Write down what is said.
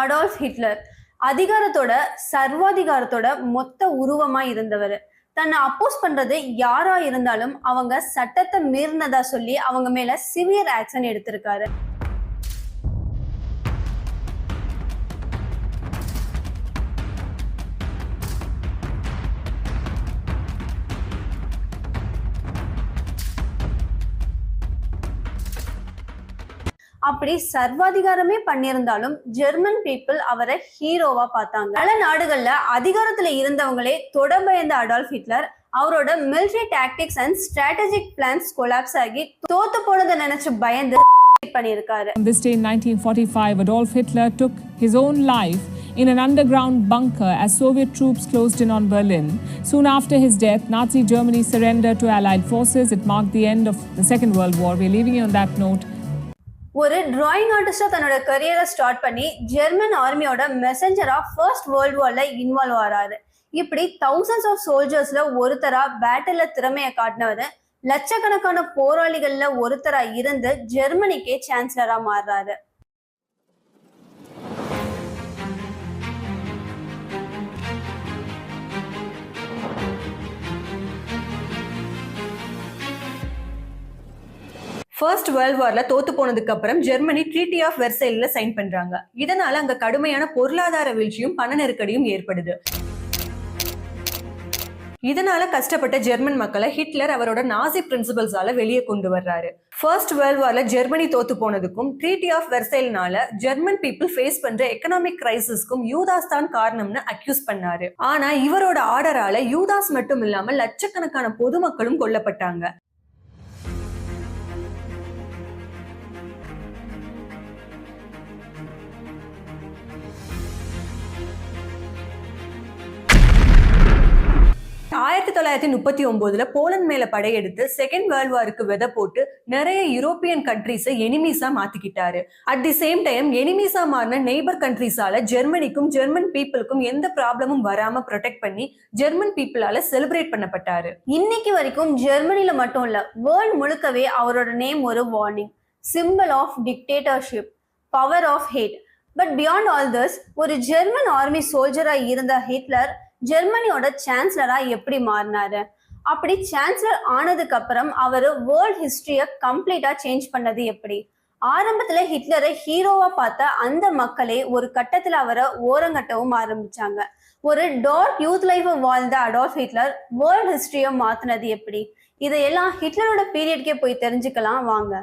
Adolf Hitler அதிகாரத்தோட சர்வாதிகாரத்தோட மொத்த உருவமா இருந்தவர். தன்னை அப்போஸ் பண்றது யாரா இருந்தாலும் அவங்க சட்டத்தை மீறினதா சொல்லி அவங்க மேல சிவியர் ஆக்ஷன் எடுத்திருக்காரு. அப்படி சர்வாதிகாரமே பண்ணியிருந்தாலும் ஜெர்மன் பீப்புள் அவரை ஹீரோவா பார்த்தாங்க. பல நாடுகள்ல அதிகாரத்துல இருந்தவங்களே தொட பயந்த அடால்ஃப் ஹிட்லர் அவரோட military tactics and strategic plans collapse ஆகி தோத்து போனதை நினைச்சு பயந்து பண்ணியிருக்காரு. On this day in 1945, Adolf Hitler took his own life in an underground bunker as Soviet troops closed in on Berlin. Soon after his death, Nazi Germany surrendered to Allied forces. It marked the end of the Second World War. We're leaving you on that note. ஒரு drawing ஆர்டிஸ்டா தன்னோட கரியரை start பண்ணி German ஆர்மியோட மெசஞ்சரா first world வார்ல involve ஆறாரு. இப்படி thousands of சோல்ஜர்ஸ்ல ஒருத்தரா பேட்டில்ல திறமையை காட்டினவர் லட்சக்கணக்கான போராளிகள்ல ஒருத்தரா இருந்து ஜெர்மனிக்கே சான்சலரா மாறுறாரு. ஃபர்ஸ்ட் வேர்ல்ட் வார்ல தோத்து போனதுக்கு அப்புறம் ஜெர்மனி ட்ரீட்டி ஆஃப் வெர்சைல்ல சைன் பண்றாங்க. இதனால அங்க கடுமையான பொருளாதார வீழ்ச்சியும் பண நெருக்கடியும் ஏற்படுது. இதனால கஷ்டப்பட்ட ஜெர்மன் மக்களை ஹிட்லர் அவரோட நாசி பிரின்சிபல்ஸால வெளியே கொண்டு வர்றாரு. ஃபர்ஸ்ட் வேர்ல்ட் வார்ல ஜெர்மனி தோத்து போனதுக்கும் ட்ரீட்டி ஆஃப் வெர்சைல்னால ஜெர்மன் பீப்புள் ஃபேஸ் பண்ற எக்கனாமிக் கிரைசிஸ்க்கும் யூதாஸ் தான் காரணம்னு அக்யூஸ் பண்ணாரு. ஆனா இவரோட ஆர்டரால யூதாஸ் மட்டும் இல்லாம லட்சக்கணக்கான பொதுமக்களும் கொல்லப்பட்டாங்க. ஆயிரத்தி 1939 போலந்து மேல படையெடுத்து செகண்ட் வேர்ல்ட் வாருக்கு விதை போட்டு நிறைய யூரோப்பியன் கண்ட்ரீஸை எனிமீஸா மாத்திக்கிட்டாரு. அட் தி சேம் டைம் எனிமீஸா மாறின நெய்பர் கண்ட்ரீஸால ஜெர்மனிக்கும் ஜெர்மன் பீப்புளுக்கும் எந்த ப்ராப்ளமும் வராம ப்ரொடெக்ட் பண்ணி ஜெர்மன் பீப்புளால செலிப்ரேட் பண்ணப்பட்டாரு. இன்னைக்கு வரைக்கும் ஜெர்மனில மட்டும் இல்ல, வேர்ல்ட் முழுக்கவே அவரோட நேம் ஒரு warning, symbol of dictatorship, power of hate. But beyond all this, ஒரு ஜெர்மன் ஆர்மி சோல்ஜரா இருந்த ஹிட்லர் ஜெர்மனியோட சான்சலரா எப்படி மாறினாரு? அப்படி சான்சலர் ஆனதுக்கு அப்புறம் அவரு வேர்ல்ட் ஹிஸ்டரிய கம்ப்ளீட்டா சேஞ்ச் பண்ணது எப்படி? ஆரம்பத்துல ஹிட்லரை ஹீரோவா பார்த்த அந்த மக்களே ஒரு கட்டத்துல அவரை ஓரங்கட்டவும் ஆரம்பிச்சாங்க. ஒரு டார்க் யூத் லைஃப் வாழ்ந்த அடால்ஃப் ஹிட்லர் வேர்ல்ட் ஹிஸ்டரிய மாத்தினது எப்படி? இதையெல்லாம் ஹிட்லரோட பீரியட்கே போய் தெரிஞ்சுக்கலாம் வாங்க.